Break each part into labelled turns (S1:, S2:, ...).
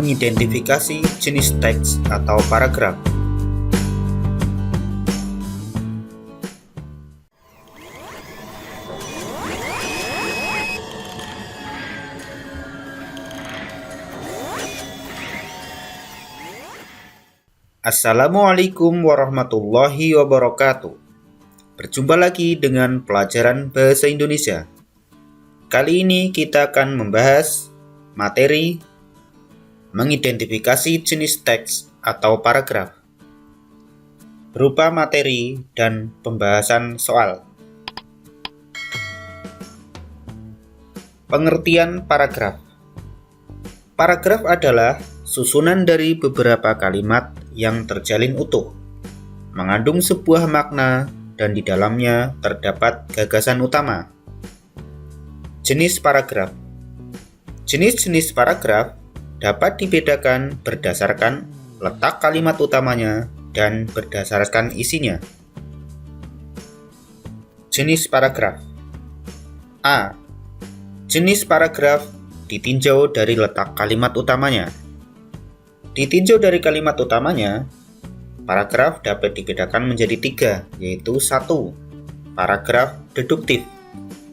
S1: Mengidentifikasi jenis teks atau paragraf. Assalamualaikum warahmatullahi wabarakatuh. Berjumpa lagi dengan pelajaran Bahasa Indonesia. Kali ini kita akan membahas materi mengidentifikasi jenis teks atau paragraf berupa materi dan pembahasan soal. Pengertian paragraf. Paragraf adalah susunan dari beberapa kalimat yang terjalin utuh, mengandung sebuah makna dan di dalamnya terdapat gagasan utama. Jenis paragraf. Jenis-jenis paragraf dapat dibedakan berdasarkan letak kalimat utamanya dan berdasarkan isinya. Jenis paragraf. A. Jenis paragraf ditinjau dari letak kalimat utamanya. Ditinjau dari kalimat utamanya, paragraf dapat dibedakan menjadi 3, yaitu 1. Paragraf deduktif,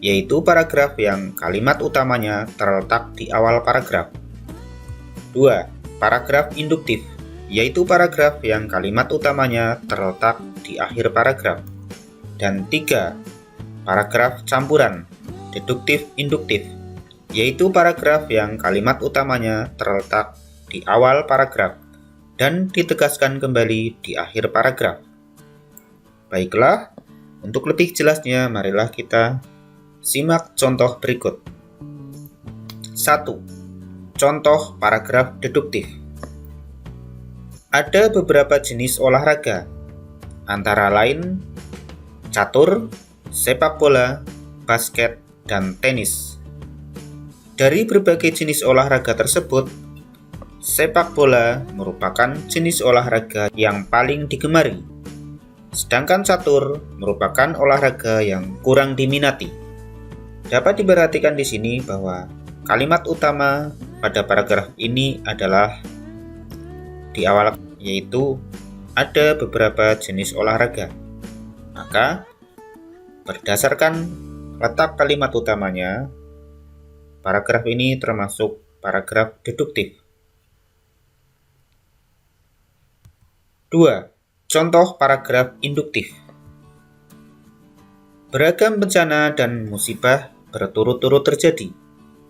S1: yaitu paragraf yang kalimat utamanya terletak di awal paragraf. 2. Paragraf induktif, yaitu paragraf yang kalimat utamanya terletak di akhir paragraf. Dan 3. Paragraf campuran, deduktif-induktif, yaitu paragraf yang kalimat utamanya terletak di awal paragraf dan ditegaskan kembali di akhir paragraf. Baiklah, untuk lebih jelasnya marilah kita simak contoh berikut. 1. Contoh paragraf deduktif. Ada beberapa jenis olahraga, antara lain catur, sepak bola, basket, dan tenis. Dari berbagai jenis olahraga tersebut, sepak bola merupakan jenis olahraga yang paling digemari, sedangkan catur merupakan olahraga yang kurang diminati. Dapat diperhatikan di sini bahwa kalimat utama pada paragraf ini adalah di awal, yaitu ada beberapa jenis olahraga. Maka berdasarkan letak kalimat utamanya, paragraf ini termasuk paragraf deduktif. 2. Contoh paragraf induktif. Beragam bencana dan musibah berturut-turut terjadi.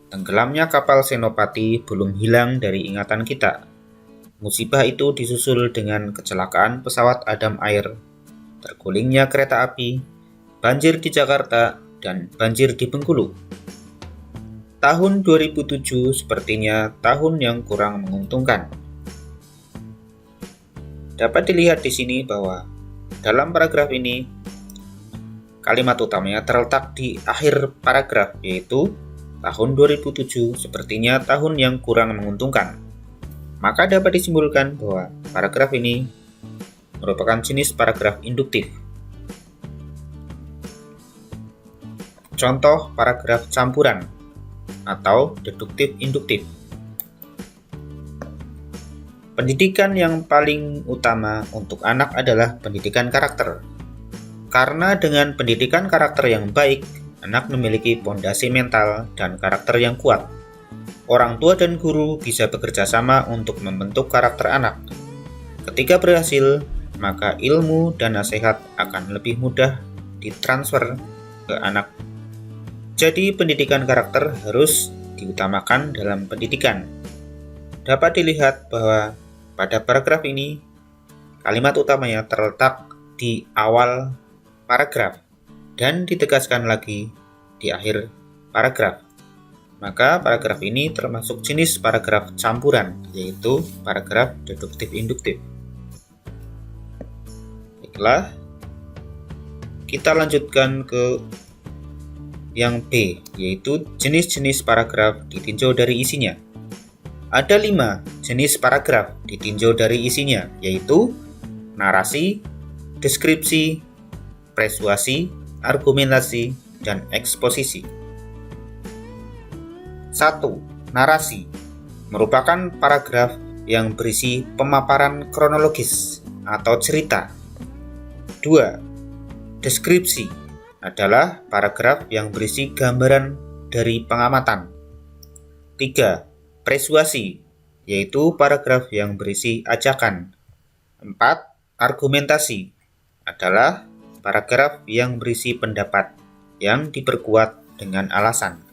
S1: Tenggelamnya kapal Senopati belum hilang dari ingatan kita. Musibah itu disusul dengan kecelakaan pesawat Adam Air, tergulingnya kereta api, banjir di Jakarta, dan banjir di Bengkulu. Tahun 2007 sepertinya tahun yang kurang menguntungkan. Dapat dilihat di sini bahwa dalam paragraf ini kalimat utamanya terletak di akhir paragraf, yaitu tahun 2007 sepertinya tahun yang kurang menguntungkan. Maka dapat disimpulkan bahwa paragraf ini merupakan jenis paragraf induktif. Contoh paragraf campuran atau deduktif-induktif. Pendidikan yang paling utama untuk anak adalah pendidikan karakter. Karena dengan pendidikan karakter yang baik, anak memiliki pondasi mental dan karakter yang kuat. Orang tua dan guru bisa bekerja sama untuk membentuk karakter anak. Ketika berhasil, maka ilmu dan nasihat akan lebih mudah ditransfer ke anak. Jadi pendidikan karakter harus diutamakan dalam pendidikan. Dapat dilihat bahwa pada paragraf ini, kalimat utamanya terletak di awal paragraf dan ditegaskan lagi di akhir paragraf. Maka paragraf ini termasuk jenis paragraf campuran, yaitu paragraf deduktif-induktif. Baiklah, kita lanjutkan ke yang B, yaitu jenis-jenis paragraf ditinjau dari isinya. Ada 5 jenis paragraf ditinjau dari isinya, yaitu narasi, deskripsi, persuasi, argumentasi, dan eksposisi. 1. Narasi. merupakan paragraf yang berisi pemaparan kronologis atau cerita. 2. Deskripsi adalah paragraf yang berisi gambaran dari pengamatan. 3. Persuasi, yaitu paragraf yang berisi ajakan. 4. Argumentasi adalah paragraf yang berisi pendapat yang diperkuat dengan alasan.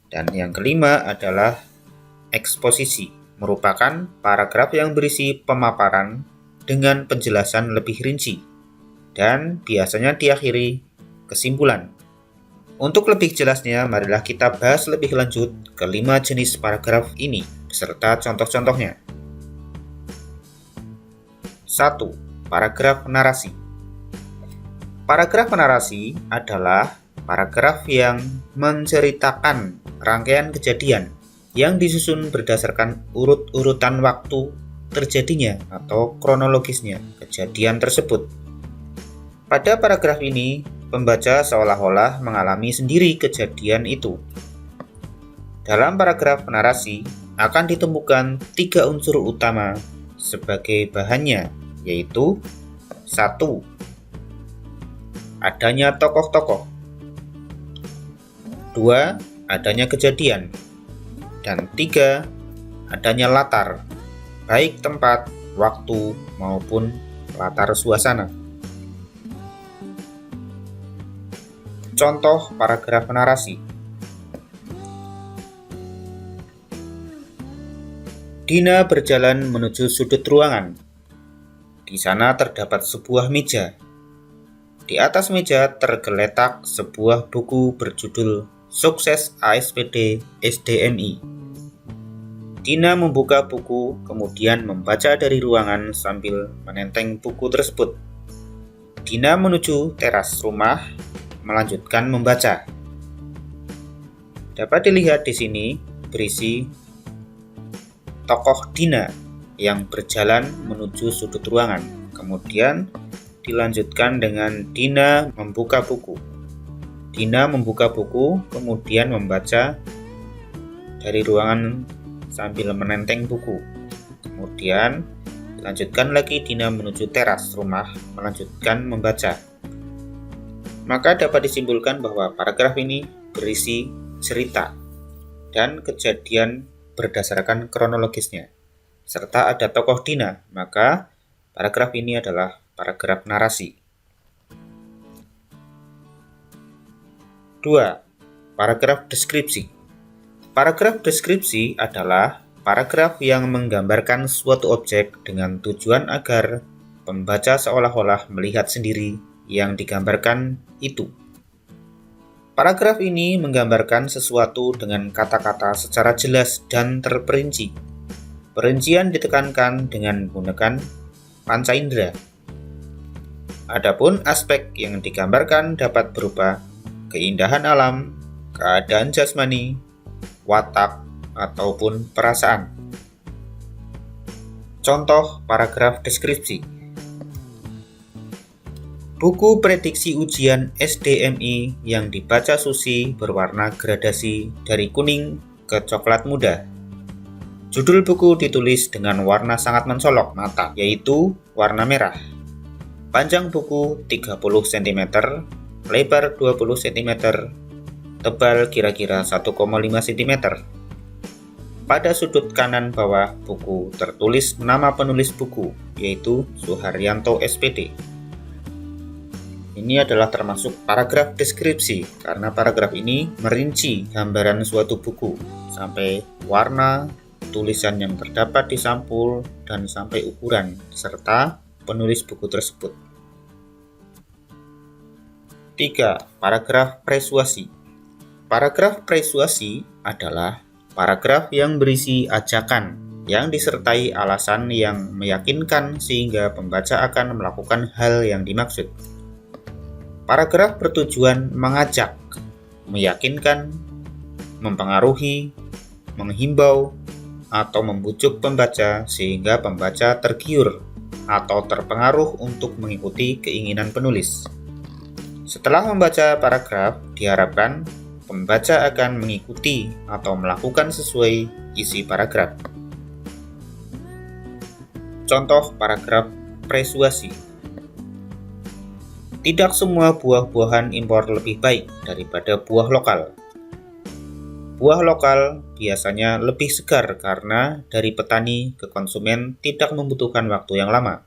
S1: Dan yang kelima adalah eksposisi, merupakan paragraf yang berisi pemaparan dengan penjelasan lebih rinci dan biasanya diakhiri kesimpulan. Untuk lebih jelasnya, marilah kita bahas lebih lanjut kelima jenis paragraf ini beserta contoh-contohnya. 1. Paragraf narasi. Paragraf narasi adalah paragraf yang menceritakan rangkaian kejadian yang disusun berdasarkan urut-urutan waktu terjadinya atau kronologisnya kejadian tersebut. Pada paragraf ini, pembaca seolah-olah mengalami sendiri kejadian itu. Dalam paragraf narasi akan ditemukan 3 unsur utama sebagai bahannya, yaitu 1. Adanya tokoh-tokoh. 2. Adanya kejadian. Dan 3. Adanya latar, baik tempat, waktu, maupun latar suasana. Contoh paragraf narasi. Dina berjalan menuju sudut ruangan. Di sana terdapat sebuah meja. Di atas meja tergeletak sebuah buku berjudul Sukses ASPD SDMI. Dina membuka buku, kemudian membaca dari ruangan sambil menenteng buku tersebut. Dina menuju teras rumah, melanjutkan membaca. Dapat dilihat di sini berisi tokoh Dina yang berjalan menuju sudut ruangan. Kemudian dilanjutkan dengan Dina membuka buku. Dina membuka buku, kemudian membaca dari ruangan sambil menenteng buku. Kemudian dilanjutkan lagi Dina menuju teras rumah, melanjutkan membaca. Maka dapat disimpulkan bahwa paragraf ini berisi cerita dan kejadian berdasarkan kronologisnya, serta ada tokoh Dina, maka paragraf ini adalah paragraf narasi. 2. Paragraf deskripsi. Paragraf deskripsi adalah paragraf yang menggambarkan suatu objek dengan tujuan agar pembaca seolah-olah melihat sendiri yang digambarkan itu. Paragraf ini menggambarkan sesuatu dengan kata-kata secara jelas dan terperinci. Perincian ditekankan dengan menggunakan panca indera. Adapun aspek yang digambarkan dapat berupa keindahan alam, keadaan jasmani, watak, ataupun perasaan. Contoh paragraf deskripsi. Buku prediksi ujian SDMI yang dibaca Susi berwarna gradasi dari kuning ke coklat muda. Judul buku ditulis dengan warna sangat mencolok mata, yaitu warna merah. Panjang buku 30 cm, lebar 20 cm, tebal kira-kira 1,5 cm. Pada sudut kanan bawah buku tertulis nama penulis buku, yaitu Suharyanto SPD. Ini adalah termasuk paragraf deskripsi, karena paragraf ini merinci gambaran suatu buku, sampai warna, tulisan yang terdapat di sampul, dan sampai ukuran, serta penulis buku tersebut. 3. Paragraf persuasi. Paragraf persuasi adalah paragraf yang berisi ajakan, yang disertai alasan yang meyakinkan sehingga pembaca akan melakukan hal yang dimaksud. Paragraf bertujuan mengajak, meyakinkan, mempengaruhi, menghimbau, atau membujuk pembaca sehingga pembaca tergiur atau terpengaruh untuk mengikuti keinginan penulis. Setelah membaca paragraf, diharapkan pembaca akan mengikuti atau melakukan sesuai isi paragraf. Contoh paragraf persuasi. Tidak semua buah-buahan impor lebih baik daripada buah lokal. Buah lokal biasanya lebih segar karena dari petani ke konsumen tidak membutuhkan waktu yang lama.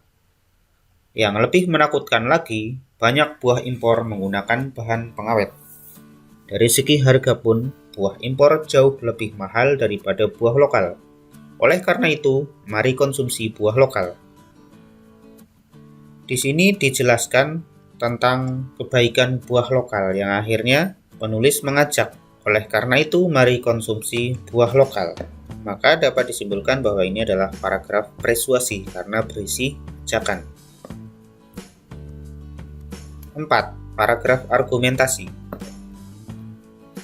S1: Yang lebih menakutkan lagi, banyak buah impor menggunakan bahan pengawet. Dari segi harga pun, buah impor jauh lebih mahal daripada buah lokal. Oleh karena itu, mari konsumsi buah lokal. Di sini dijelaskan tentang kebaikan buah lokal yang akhirnya penulis mengajak. Oleh karena itu, mari konsumsi buah lokal. Maka dapat disimpulkan bahwa ini adalah paragraf persuasi karena berisi ajakan. 4. Paragraf argumentasi.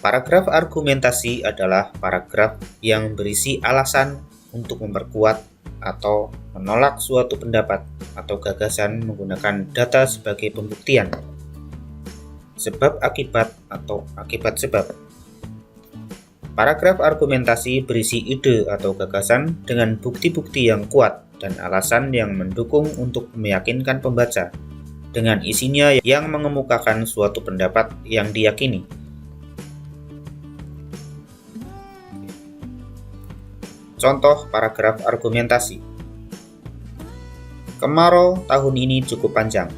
S1: Paragraf argumentasi adalah paragraf yang berisi alasan untuk memperkuat atau menolak suatu pendapat atau gagasan menggunakan data sebagai pembuktian. Sebab akibat atau akibat sebab. Paragraf argumentasi berisi ide atau gagasan dengan bukti-bukti yang kuat dan alasan yang mendukung untuk meyakinkan pembaca dengan isinya yang mengemukakan suatu pendapat yang diyakini. Contoh paragraf argumentasi. Kemarau tahun ini cukup panjang.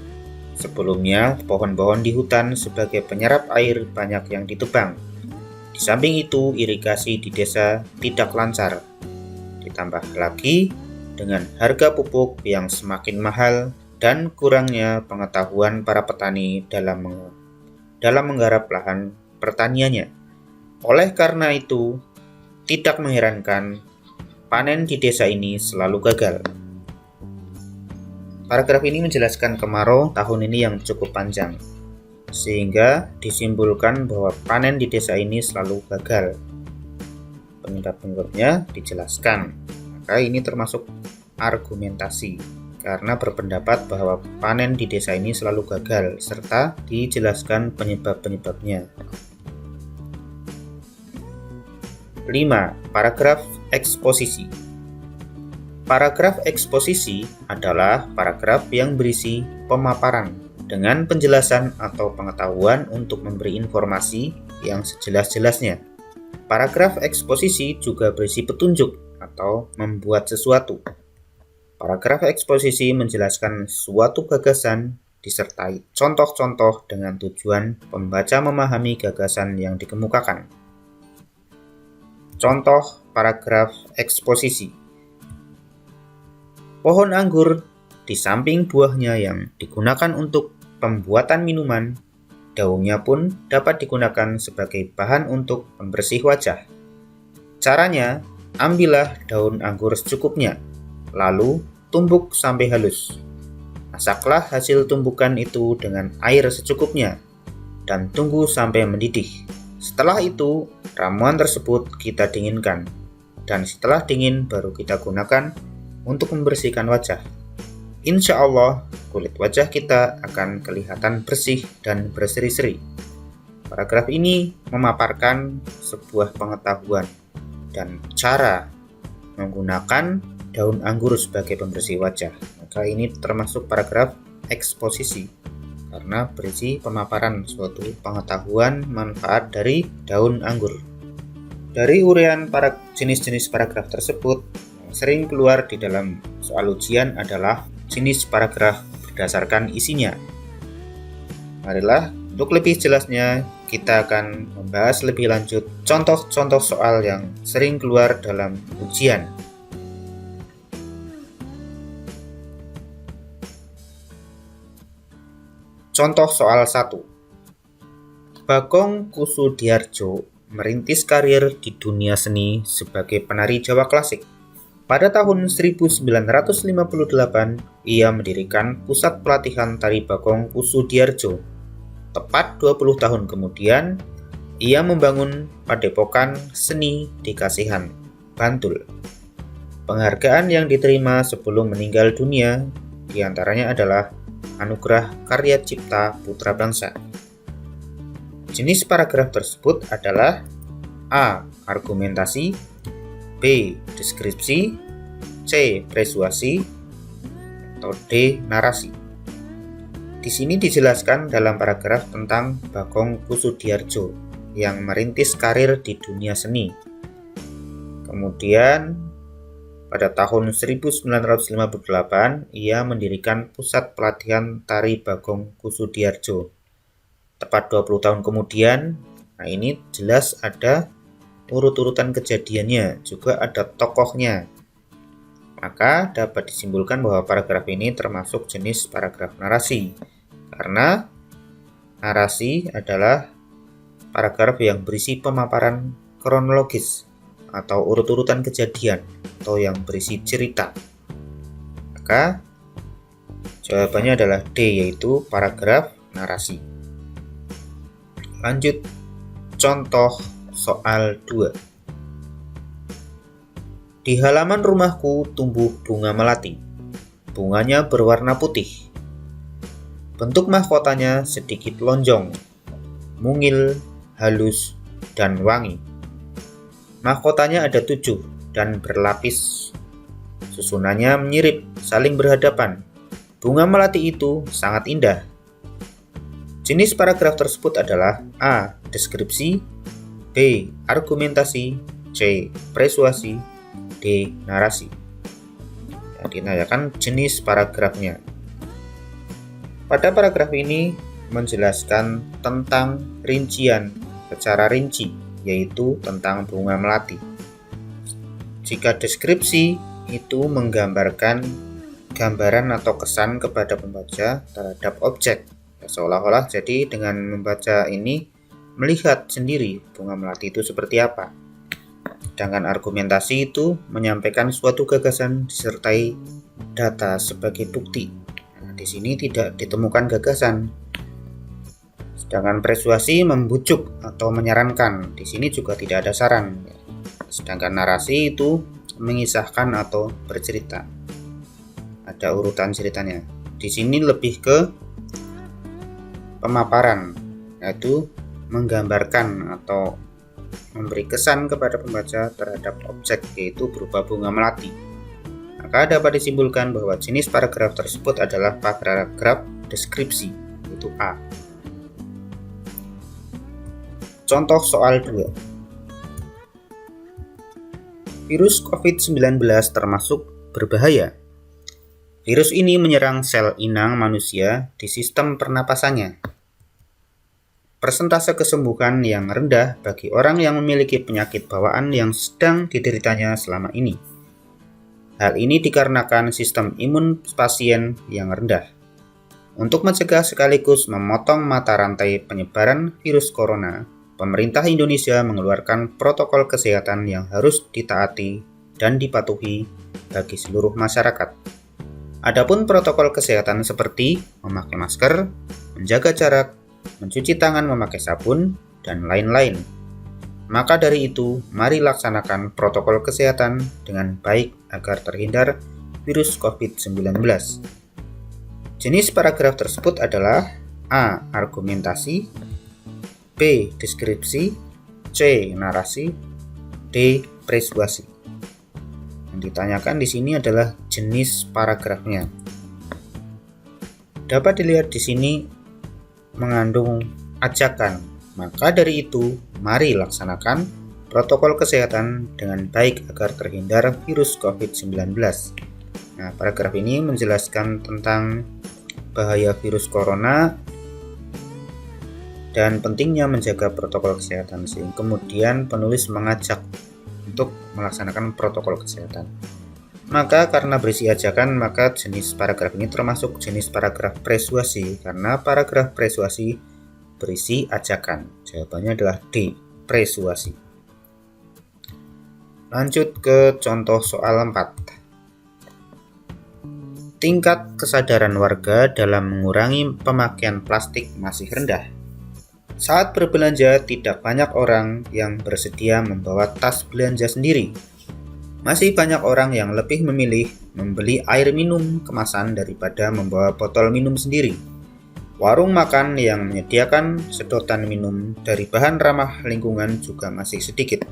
S1: Sebelumnya, pohon-pohon di hutan sebagai penyerap air banyak yang ditebang. Di samping itu, irigasi di desa tidak lancar. Ditambah lagi dengan harga pupuk yang semakin mahal dan kurangnya pengetahuan para petani dalam menggarap lahan pertaniannya. Oleh karena itu, tidak mengherankan panen di desa ini selalu gagal. Paragraf ini menjelaskan kemarau tahun ini yang cukup panjang, sehingga disimpulkan bahwa panen di desa ini selalu gagal. Penyebab-penyebabnya dijelaskan, maka ini termasuk argumentasi, karena berpendapat bahwa panen di desa ini selalu gagal, serta dijelaskan penyebab-penyebabnya. 5. Paragraf eksposisi. Paragraf eksposisi adalah paragraf yang berisi pemaparan dengan penjelasan atau pengetahuan untuk memberi informasi yang sejelas-jelasnya. Paragraf eksposisi juga berisi petunjuk atau membuat sesuatu. Paragraf eksposisi menjelaskan suatu gagasan disertai contoh-contoh dengan tujuan pembaca memahami gagasan yang dikemukakan. Contoh paragraf eksposisi. Pohon anggur di samping buahnya yang digunakan untuk pembuatan minuman, daunnya pun dapat digunakan sebagai bahan untuk pembersih wajah. Caranya, ambillah daun anggur secukupnya, lalu tumbuk sampai halus. Masaklah hasil tumbukan itu dengan air secukupnya, dan tunggu sampai mendidih. Setelah itu, ramuan tersebut kita dinginkan, dan setelah dingin baru kita gunakan untuk membersihkan wajah. Insya Allah, kulit wajah kita akan kelihatan bersih dan berseri-seri. Paragraf ini memaparkan sebuah pengetahuan dan cara menggunakan daun anggur sebagai pembersih wajah. Maka ini termasuk paragraf eksposisi, karena berisi pemaparan suatu pengetahuan manfaat dari daun anggur. Dari uraian para jenis-jenis paragraf tersebut, yang sering keluar di dalam soal ujian adalah jenis paragraf berdasarkan isinya. Marilah, untuk lebih jelasnya, kita akan membahas lebih lanjut contoh-contoh soal yang sering keluar dalam ujian. Contoh soal 1. Bagong Kussudiardja merintis karir di dunia seni sebagai penari Jawa klasik. Pada tahun 1958, ia mendirikan pusat pelatihan tari Bagong Kussudiardja. Tepat 20 tahun kemudian, ia membangun Padepokan Seni di Kasihan, Bantul. Penghargaan yang diterima sebelum meninggal dunia diantaranya adalah Anugerah Karya Cipta Putra Bangsa. Jenis paragraf tersebut adalah A. Argumentasi, B. Deskripsi, C. Persuasi, atau D. Narasi. Di sini dijelaskan dalam paragraf tentang Bagong Kussudiardja yang merintis karir di dunia seni. Kemudian pada tahun 1958 ia mendirikan pusat pelatihan tari Bagong Kussudiardja. Tepat 20 tahun kemudian, nah ini jelas ada urut-urutan kejadiannya, juga ada tokohnya. Maka dapat disimpulkan bahwa paragraf ini termasuk jenis paragraf narasi, karena narasi adalah paragraf yang berisi pemaparan kronologis atau urut-urutan kejadian atau yang berisi cerita. Maka jawabannya adalah D, yaitu paragraf narasi. Lanjut contoh soal 2. Di halaman rumahku tumbuh bunga melati. Bunganya berwarna putih. Bentuk mahkotanya sedikit lonjong, mungil, halus, dan wangi. Mahkotanya ada 7 dan berlapis. Susunannya mirip, saling berhadapan. Bunga melati itu sangat indah. Jenis paragraf tersebut adalah A. Deskripsi, B. Argumentasi, C. Persuasi, D. Narasi. Yang ditanyakan jenis paragrafnya. Pada paragraf ini menjelaskan tentang rincian secara rinci, yaitu tentang bunga melati. Jika deskripsi itu menggambarkan gambaran atau kesan kepada pembaca terhadap objek, seolah-olah jadi dengan membaca ini melihat sendiri bunga melati itu seperti apa. Sedangkan argumentasi itu menyampaikan suatu gagasan disertai data sebagai bukti. Nah, di sini tidak ditemukan gagasan. Sedangkan persuasi membujuk atau menyarankan. Di sini juga tidak ada saran. Sedangkan narasi itu mengisahkan atau bercerita. Ada urutan ceritanya. Di sini lebih ke pemaparan, yaitu menggambarkan atau memberi kesan kepada pembaca terhadap objek, yaitu berupa bunga melati. Maka dapat disimpulkan bahwa jenis paragraf tersebut adalah paragraf deskripsi, yaitu A. Contoh soal 2. Virus COVID-19 termasuk berbahaya. Virus ini menyerang sel inang manusia di sistem pernapasannya. Persentase kesembuhan yang rendah bagi orang yang memiliki penyakit bawaan yang sedang dideritanya selama ini. Hal ini dikarenakan sistem imun pasien yang rendah. Untuk mencegah sekaligus memotong mata rantai penyebaran virus corona, pemerintah Indonesia mengeluarkan protokol kesehatan yang harus ditaati dan dipatuhi bagi seluruh masyarakat. Adapun protokol kesehatan seperti memakai masker, menjaga jarak, mencuci tangan memakai sabun, dan lain-lain. Maka dari itu, mari laksanakan protokol kesehatan dengan baik agar terhindar virus COVID-19. Jenis paragraf tersebut adalah A. Argumentasi, B. Deskripsi, C. Narasi, D. Persuasi. Yang ditanyakan di sini adalah jenis paragrafnya. Dapat dilihat di sini mengandung ajakan. Maka dari itu, mari laksanakan protokol kesehatan dengan baik agar terhindar virus COVID-19. Nah, paragraf ini menjelaskan tentang bahaya virus corona dan pentingnya menjaga protokol kesehatan. Sehingga kemudian penulis mengajak untuk melaksanakan protokol kesehatan. Maka karena berisi ajakan, maka jenis paragraf ini termasuk jenis paragraf persuasi, karena paragraf persuasi berisi ajakan. Jawabannya adalah D, persuasi. Lanjut ke contoh soal 4. Tingkat kesadaran warga dalam mengurangi pemakaian plastik masih rendah. Saat berbelanja, tidak banyak orang yang bersedia membawa tas belanja sendiri. Masih banyak orang yang lebih memilih membeli air minum kemasan daripada membawa botol minum sendiri. Warung makan yang menyediakan sedotan minum dari bahan ramah lingkungan juga masih sedikit.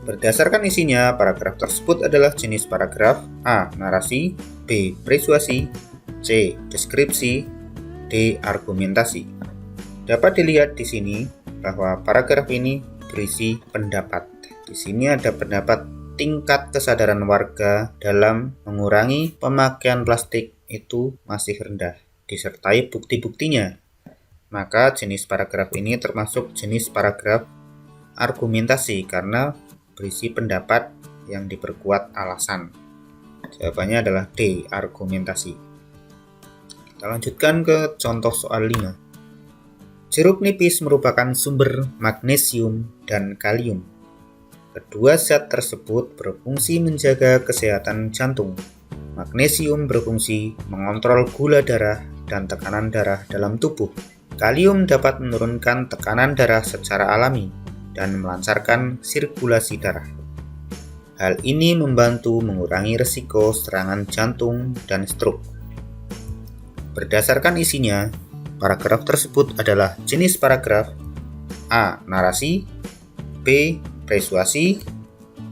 S1: Berdasarkan isinya, paragraf tersebut adalah jenis paragraf A. Narasi, B. Persuasi, C. Deskripsi, D. Argumentasi. Dapat dilihat di sini bahwa paragraf ini berisi pendapat. Di sini ada pendapat tingkat kesadaran warga dalam mengurangi pemakaian plastik itu masih rendah, disertai bukti-buktinya. Maka jenis paragraf ini termasuk jenis paragraf argumentasi karena berisi pendapat yang diperkuat alasan. Jawabannya adalah D. Argumentasi. Kita lanjutkan ke contoh soal 5. Jeruk nipis merupakan sumber magnesium dan kalium. Kedua zat tersebut berfungsi menjaga kesehatan jantung. Magnesium berfungsi mengontrol gula darah dan tekanan darah dalam tubuh. Kalium dapat menurunkan tekanan darah secara alami dan melancarkan sirkulasi darah. Hal ini membantu mengurangi risiko serangan jantung dan stroke. Berdasarkan isinya, paragraf tersebut adalah jenis paragraf A. Narasi, B. Persuasi,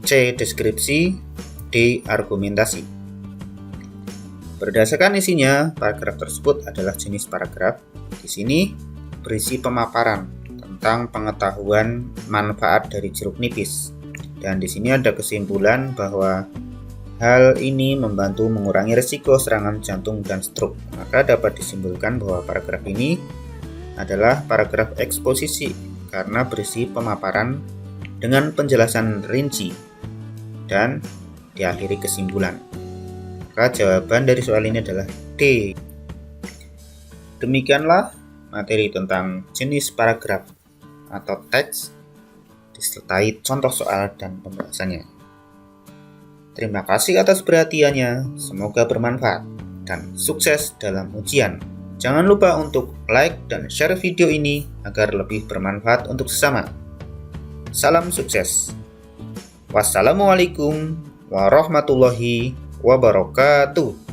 S1: C. Deskripsi, D. Argumentasi. Berdasarkan isinya, paragraf tersebut adalah jenis paragraf. Di sini berisi pemaparan tentang pengetahuan manfaat dari jeruk nipis. Dan di sini ada kesimpulan bahwa hal ini membantu mengurangi risiko serangan jantung dan stroke. Maka dapat disimpulkan bahwa paragraf ini adalah paragraf eksposisi karena berisi pemaparan dengan penjelasan rinci dan diakhiri kesimpulan. Maka jawaban dari soal ini adalah D. Demikianlah materi tentang jenis paragraf atau teks disertai contoh soal dan pembahasannya. Terima kasih atas perhatiannya, semoga bermanfaat dan sukses dalam ujian. Jangan lupa untuk like dan share video ini agar lebih bermanfaat untuk sesama. Salam sukses. Wassalamualaikum warahmatullahi wabarakatuh.